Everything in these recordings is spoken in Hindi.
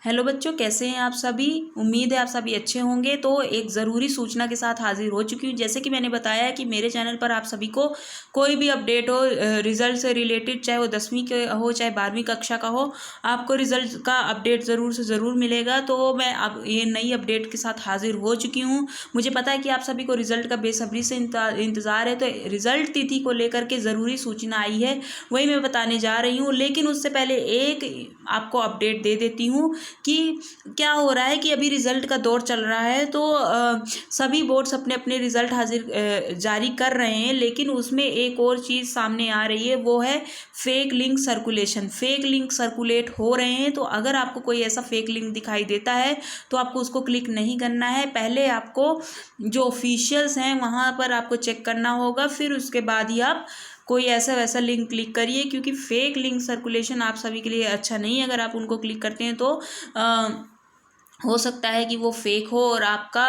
हेलो बच्चों, कैसे हैं आप सभी। उम्मीद है आप सभी अच्छे होंगे। तो एक ज़रूरी सूचना के साथ हाजिर हो चुकी हूँ। जैसे कि मैंने बताया है कि मेरे चैनल पर आप सभी को कोई भी अपडेट हो रिजल्ट से रिलेटेड, चाहे वो 10वीं के हो चाहे 12वीं कक्षा का हो, आपको रिजल्ट का अपडेट ज़रूर से ज़रूर मिलेगा। तो मैं अब ये नई अपडेट के साथ हाजिर हो चुकी हूँ। मुझे पता है कि आप सभी को रिजल्ट का बेसब्री से इंतज़ार है। तो रिजल्ट तिथि को लेकर के ज़रूरी सूचना आई है, वही मैं बताने जा रही हूँ। लेकिन उससे पहले एक आपको अपडेट दे देती हूँ कि क्या हो रहा है कि अभी रिज़ल्ट का दौर चल रहा है। तो सभी बोर्ड्स अपने अपने रिज़ल्ट जारी कर रहे हैं, लेकिन उसमें एक और चीज़ सामने आ रही है, वो है fake link circulation. Fake link circulate हो रहे हैं। तो अगर आपको कोई ऐसा फेक लिंक दिखाई देता है तो आपको उसको क्लिक नहीं करना है। पहले आपको जो ऑफिशियल्स हैं वहाँ पर आपको चेक करना होगा, फिर उसके बाद ही आप कोई ऐसा वैसा लिंक क्लिक करिए, क्योंकि फेक लिंक सर्कुलेशन आप सभी के लिए अच्छा नहीं है। अगर आप उनको क्लिक करते हैं तो हो सकता है कि वो फेक हो और आपका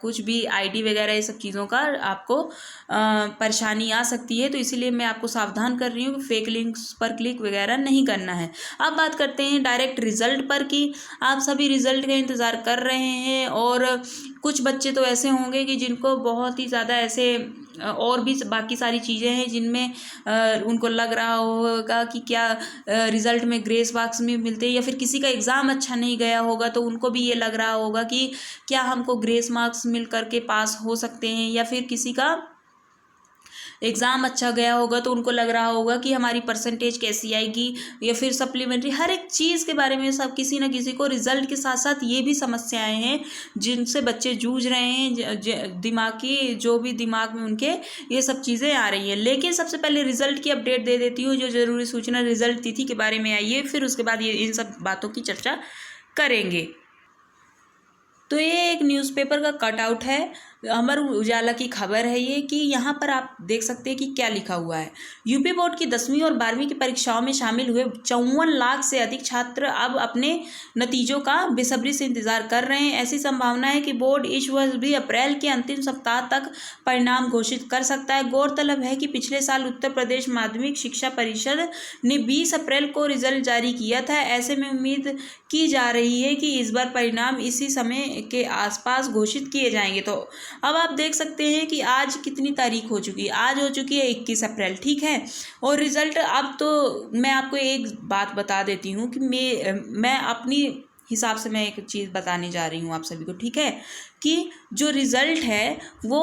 कुछ भी आईडी वगैरह ये सब चीज़ों का आपको परेशानी आ सकती है। तो इसीलिए मैं आपको सावधान कर रही हूँ कि फेक लिंक्स पर क्लिक वगैरह नहीं करना है। अब बात करते हैं डायरेक्ट रिज़ल्ट पर कि आप सभी रिज़ल्ट का इंतज़ार कर रहे हैं, और कुछ बच्चे तो ऐसे होंगे कि जिनको बहुत ही ज़्यादा ऐसे और भी बाकी सारी चीज़ें हैं जिनमें उनको लग रहा होगा कि क्या रिज़ल्ट में ग्रेस मार्क्स में मिलते हैं, या फिर किसी का एग्ज़ाम अच्छा नहीं गया होगा तो उनको भी ये लग रहा होगा कि क्या हमको ग्रेस मार्क्स मिल करके पास हो सकते हैं, या फिर किसी का एग्ज़ाम अच्छा गया होगा तो उनको लग रहा होगा कि हमारी परसेंटेज कैसी आएगी, या फिर सप्लीमेंट्री। हर एक चीज़ के बारे में सब किसी न किसी को रिज़ल्ट के साथ साथ ये भी समस्याएं हैं जिनसे बच्चे जूझ रहे हैं। दिमागी जो भी दिमाग में उनके ये सब चीज़ें आ रही हैं। लेकिन सबसे पहले रिज़ल्ट की अपडेट दे देती हूँ, जो ज़रूरी सूचना रिज़ल्ट तिथि के बारे में आई है, फिर उसके बाद ये इन सब बातों की चर्चा करेंगे। तो ये एक न्यूज़पेपर का कटआउट है, अमर उजाला की खबर है ये, कि यहाँ पर आप देख सकते हैं कि क्या लिखा हुआ है। यूपी बोर्ड की 10वीं और 12वीं की परीक्षाओं में शामिल हुए 54 लाख से अधिक छात्र अब अपने नतीजों का बेसब्री से इंतजार कर रहे हैं। ऐसी संभावना है कि बोर्ड इस वर्ष भी अप्रैल के अंतिम सप्ताह तक परिणाम घोषित कर सकता है। गौरतलब है कि पिछले साल उत्तर प्रदेश माध्यमिक शिक्षा परिषद ने 20 अप्रैल को रिजल्ट जारी किया था। ऐसे में उम्मीद की जा रही है कि इस बार परिणाम इसी समय के आसपास घोषित किए जाएंगे। तो अब आप देख सकते हैं कि आज कितनी तारीख हो चुकी है। आज हो चुकी है 21 अप्रैल, ठीक है। और रिज़ल्ट, अब तो मैं आपको एक बात बता देती हूँ कि मैं अपनी हिसाब से मैं एक चीज़ बताने जा रही हूँ आप सभी को, ठीक है, कि जो रिज़ल्ट है वो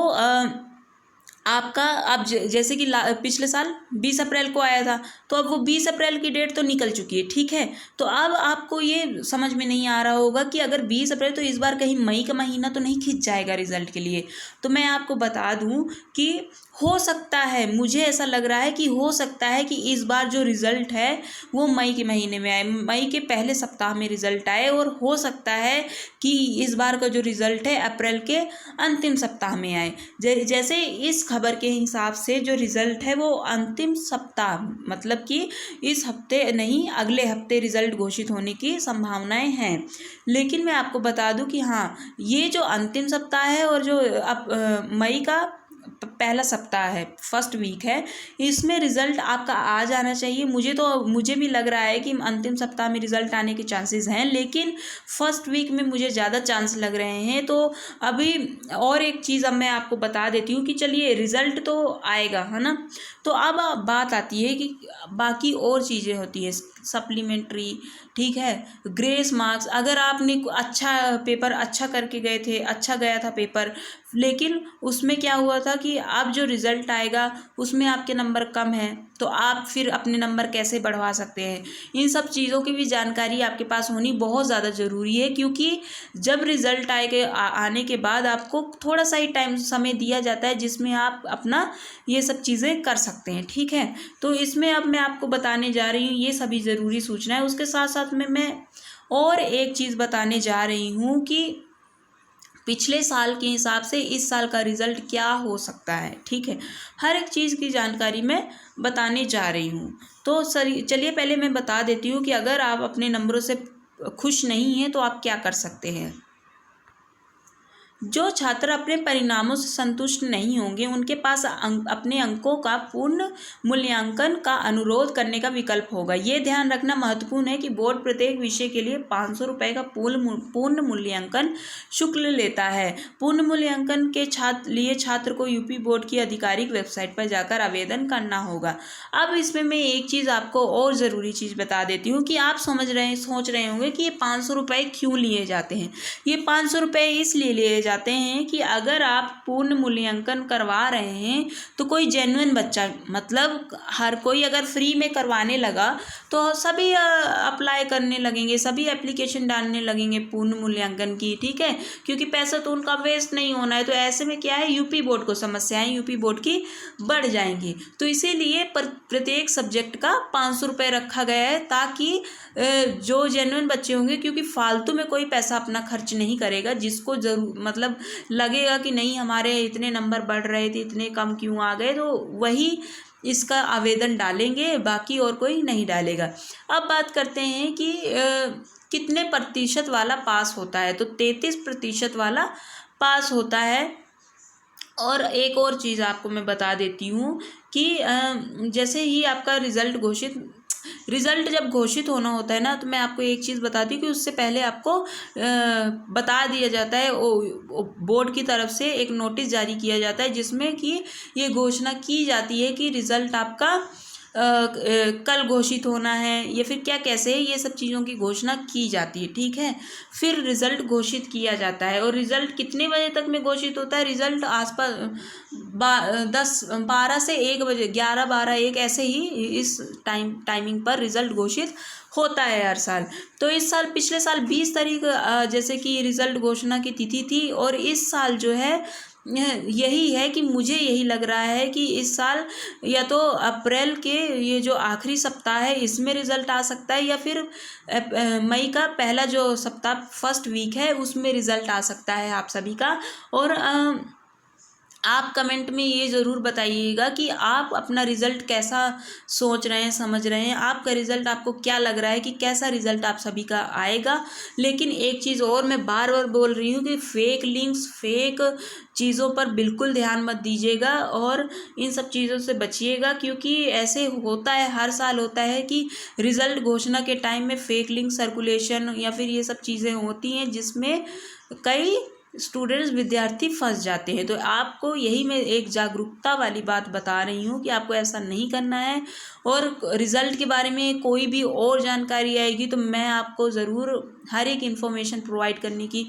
आपका अब जैसे कि पिछले साल 20 अप्रैल को आया था, तो अब वो 20 अप्रैल की डेट तो निकल चुकी है, ठीक है। तो अब आपको ये समझ में नहीं आ रहा होगा कि अगर 20 अप्रैल, तो इस बार कहीं मई का महीना तो नहीं खिंच जाएगा रिज़ल्ट के लिए। तो मैं आपको बता दूं कि हो सकता है, मुझे ऐसा लग रहा है कि हो सकता है कि इस बार जो रिज़ल्ट है वो मई के महीने में आए, मई के पहले सप्ताह में रिज़ल्ट आए, और हो सकता है कि इस बार का जो रिज़ल्ट है अप्रैल के अंतिम सप्ताह में आए। जैसे इस खबर के हिसाब से जो रिज़ल्ट है वो अंतिम सप्ताह, मतलब कि इस हफ्ते नहीं अगले हफ्ते रिज़ल्ट घोषित होने की संभावनाएं हैं। लेकिन मैं आपको बता दूं कि हाँ, ये जो अंतिम सप्ताह है और जो अब मई का पहला सप्ताह है, फर्स्ट वीक है, इसमें रिज़ल्ट आपका आ जाना चाहिए। मुझे भी लग रहा है कि अंतिम सप्ताह में रिज़ल्ट आने के चांसेस हैं, लेकिन फर्स्ट वीक में मुझे ज़्यादा चांस लग रहे हैं। तो अभी और एक चीज़ अब मैं आपको बता देती हूँ कि चलिए रिज़ल्ट तो आएगा, है ना। तो अब बात आती है कि बाकी और चीज़ें होती है, सप्लीमेंट्री, ठीक है, ग्रेस मार्क्स। अगर आपने अच्छा पेपर अच्छा करके गए थे, अच्छा गया था पेपर, लेकिन उसमें क्या हुआ था कि अब जो रिज़ल्ट आएगा उसमें आपके नंबर कम हैं, तो आप फिर अपने नंबर कैसे बढ़वा सकते हैं। इन सब चीज़ों की भी जानकारी आपके पास होनी बहुत ज़्यादा ज़रूरी है, क्योंकि जब रिज़ल्ट आने के बाद आपको थोड़ा सा ही टाइम समय दिया जाता है जिसमें आप अपना ये सब चीज़ें कर सकते हैं, ठीक है। तो इसमें अब मैं आपको बताने जा रही हूँ ये सभी ज़रूरी सूचना है। उसके साथ साथ में मैं और एक चीज़ बताने जा रही हूँ कि पिछले साल के हिसाब से इस साल का रिज़ल्ट क्या हो सकता है, ठीक है। हर एक चीज़ की जानकारी मैं बताने जा रही हूँ। तो चलिए पहले मैं बता देती हूँ कि अगर आप अपने नंबरों से खुश नहीं हैं तो आप क्या कर सकते हैं। जो छात्र अपने परिणामों से संतुष्ट नहीं होंगे उनके पास अपने अंकों का पूर्ण मूल्यांकन का अनुरोध करने का विकल्प होगा। ये ध्यान रखना महत्वपूर्ण है कि बोर्ड प्रत्येक विषय के लिए 500 रुपये का पूर्ण मूल्यांकन शुल्क लेता है। पूर्ण मूल्यांकन के लिए छात्र को यूपी बोर्ड की आधिकारिक वेबसाइट पर जाकर आवेदन करना होगा। अब इसमें मैं एक चीज़ आपको और ज़रूरी चीज़ बता देती हूँ कि आप सोच रहे होंगे कि ये 500 रुपये क्यों लिए जाते हैं। ये 500 रुपये इसलिए लिए जाते हैं कि अगर आप पूर्ण मूल्यांकन करवा रहे हैं तो कोई जेन्युइन बच्चा, मतलब हर कोई अगर फ्री में करवाने लगा तो सभी अप्लाई करने लगेंगे, सभी एप्लीकेशन डालने लगेंगे पूर्ण मूल्यांकन की, ठीक है, क्योंकि पैसा तो उनका वेस्ट नहीं होना है। तो ऐसे में क्या है, यूपी बोर्ड को समस्याएं यूपी बोर्ड की बढ़ जाएंगी। तो इसीलिए प्रत्येक सब्जेक्ट का 500 रुपये रखा गया है ताकि जो जेन्युइन बच्चे होंगे, क्योंकि फालतू में कोई पैसा अपना खर्च नहीं करेगा, जिसको जरूर मतलब लगेगा कि नहीं हमारे इतने नंबर बढ़ रहे थे, इतने कम क्यों आ गए, तो वही इसका आवेदन डालेंगे, बाकी और कोई नहीं डालेगा। अब बात करते हैं कि कितने प्रतिशत वाला पास होता है। तो 33% वाला पास होता है। और एक और चीज़ आपको मैं बता देती हूँ कि जैसे ही आपका रिज़ल्ट जब घोषित होना होता है ना, तो मैं आपको एक चीज़ बताती हूँ कि उससे पहले आपको बता दिया जाता है, बोर्ड की तरफ से एक नोटिस जारी किया जाता है जिसमें कि ये घोषणा की जाती है कि रिज़ल्ट आपका कल घोषित होना है या फिर क्या कैसे है, ये सब चीज़ों की घोषणा की जाती है, ठीक है। फिर रिज़ल्ट घोषित किया जाता है। और रिज़ल्ट कितने बजे तक में घोषित होता है? रिज़ल्ट आसपास 12 से 1 बजे, 11, 12, 1 ऐसे ही इस टाइमिंग पर रिज़ल्ट घोषित होता है हर साल। तो इस साल, पिछले साल 20 तारीख जैसे कि रिज़ल्ट घोषणा की तिथि थी, और इस साल जो है यही है कि मुझे यही लग रहा है कि इस साल या तो अप्रैल के ये जो आखिरी सप्ताह है इसमें रिज़ल्ट आ सकता है, या फिर मई का पहला जो सप्ताह, फर्स्ट वीक है, उसमें रिज़ल्ट आ सकता है आप सभी का। और आप कमेंट में ये ज़रूर बताइएगा कि आप अपना रिज़ल्ट कैसा सोच रहे हैं, समझ रहे हैं, आपका रिज़ल्ट आपको क्या लग रहा है कि कैसा रिज़ल्ट आप सभी का आएगा। लेकिन एक चीज़ और मैं बार बार बोल रही हूँ कि फेक लिंक्स, फेक चीज़ों पर बिल्कुल ध्यान मत दीजिएगा और इन सब चीज़ों से बचिएगा, क्योंकि ऐसे होता है, हर साल होता है कि रिज़ल्ट घोषणा के टाइम में फेक लिंक सर्कुलेशन या फिर ये सब चीज़ें होती हैं जिसमें कई स्टूडेंट्स, विद्यार्थी फंस जाते हैं। तो आपको यही मैं एक जागरूकता वाली बात बता रही हूँ कि आपको ऐसा नहीं करना है। और रिज़ल्ट के बारे में कोई भी और जानकारी आएगी तो मैं आपको ज़रूर हर एक इन्फॉर्मेशन प्रोवाइड करने की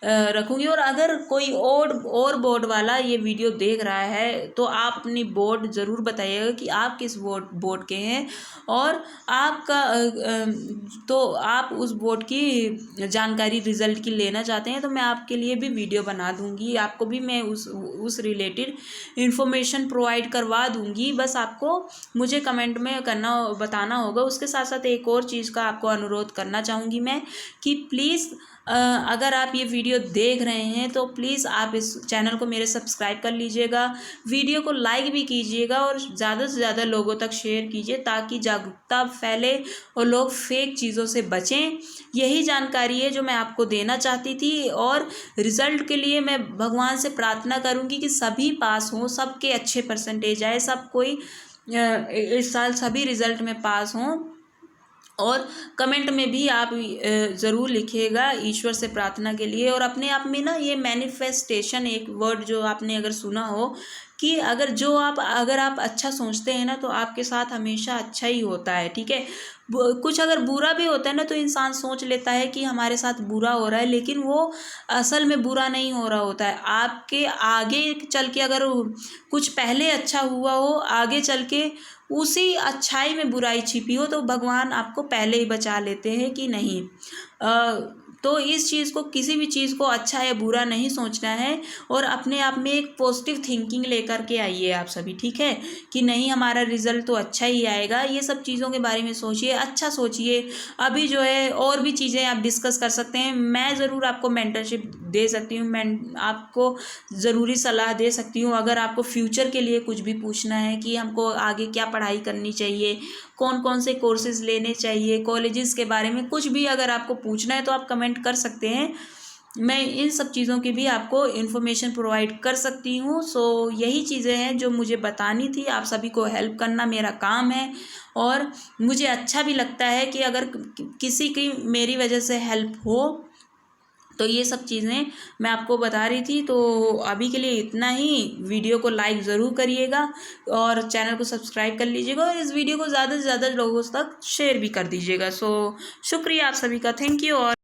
रखूँगी। और अगर कोई और बोर्ड वाला ये वीडियो देख रहा है तो आप अपनी बोर्ड ज़रूर बताइएगा कि आप किस बोर्ड के हैं, और आपका तो आप उस बोर्ड की जानकारी रिज़ल्ट की लेना चाहते हैं तो मैं आपके लिए भी वीडियो बना दूंगी, आपको भी मैं उस रिलेटेड इन्फॉर्मेशन प्रोवाइड करवा दूंगी। बस आपको मुझे कमेंट में बताना होगा। उसके साथ साथ एक और चीज़ का आपको अनुरोध करना चाहूँगी मैं कि प्लीज़ अगर आप ये वीडियो देख रहे हैं तो प्लीज़ आप इस चैनल को मेरे सब्सक्राइब कर लीजिएगा, वीडियो को लाइक भी कीजिएगा और ज़्यादा से ज़्यादा लोगों तक शेयर कीजिए ताकि जागरूकता फैले और लोग फेक चीज़ों से बचें। यही जानकारी है जो मैं आपको देना चाहती थी। और रिज़ल्ट के लिए मैं भगवान से प्रार्थना करूँगी कि सभी पास हों, सबके अच्छे परसेंटेज आए, सब कोई इस साल सभी रिज़ल्ट में पास हों। और कमेंट में भी आप ज़रूर लिखिएगा ईश्वर से प्रार्थना के लिए। और अपने आप में ना ये मैनिफेस्टेशन एक वर्ड जो आपने अगर सुना हो कि अगर आप अच्छा सोचते हैं ना तो आपके साथ हमेशा अच्छा ही होता है, ठीक है। कुछ अगर बुरा भी होता है ना तो इंसान सोच लेता है कि हमारे साथ बुरा हो रहा है, लेकिन वो असल में बुरा नहीं हो रहा होता है। आपके आगे चल के अगर कुछ पहले अच्छा हुआ हो, आगे चल के उसी अच्छाई में बुराई छिपी हो, तो भगवान आपको पहले ही बचा लेते हैं कि नहीं। तो इस चीज़ को, किसी भी चीज़ को अच्छा या बुरा नहीं सोचना है और अपने आप में एक पॉजिटिव थिंकिंग लेकर के आइए आप सभी, ठीक है, कि नहीं हमारा रिज़ल्ट तो अच्छा ही आएगा। ये सब चीज़ों के बारे में सोचिए, अच्छा सोचिए। अभी जो है और भी चीज़ें आप डिस्कस कर सकते हैं, मैं ज़रूर आपको मेंटरशिप दे सकती हूँ, मैं आपको ज़रूरी सलाह दे सकती हूँ। अगर आपको फ्यूचर के लिए कुछ भी पूछना है कि हमको आगे क्या पढ़ाई करनी चाहिए, कौन कौन से कोर्सेज़ लेने चाहिए, कॉलेजेस के बारे में कुछ भी अगर आपको पूछना है तो आप कमेंट कर सकते हैं। मैं इन सब चीज़ों की भी आपको इन्फॉर्मेशन प्रोवाइड कर सकती हूँ। सो यही चीज़ें हैं जो मुझे बतानी थी, आप सभी को हेल्प करना मेरा काम है। और मुझे अच्छा भी लगता है कि अगर किसी की मेरी वजह से हेल्प हो, तो ये सब चीज़ें मैं आपको बता रही थी। तो अभी के लिए इतना ही। वीडियो को लाइक ज़रूर करिएगा और चैनल को सब्सक्राइब कर लीजिएगा और इस वीडियो को ज़्यादा से ज़्यादा लोगों तक शेयर भी कर दीजिएगा। सो शुक्रिया आप सभी का, थैंक यू। और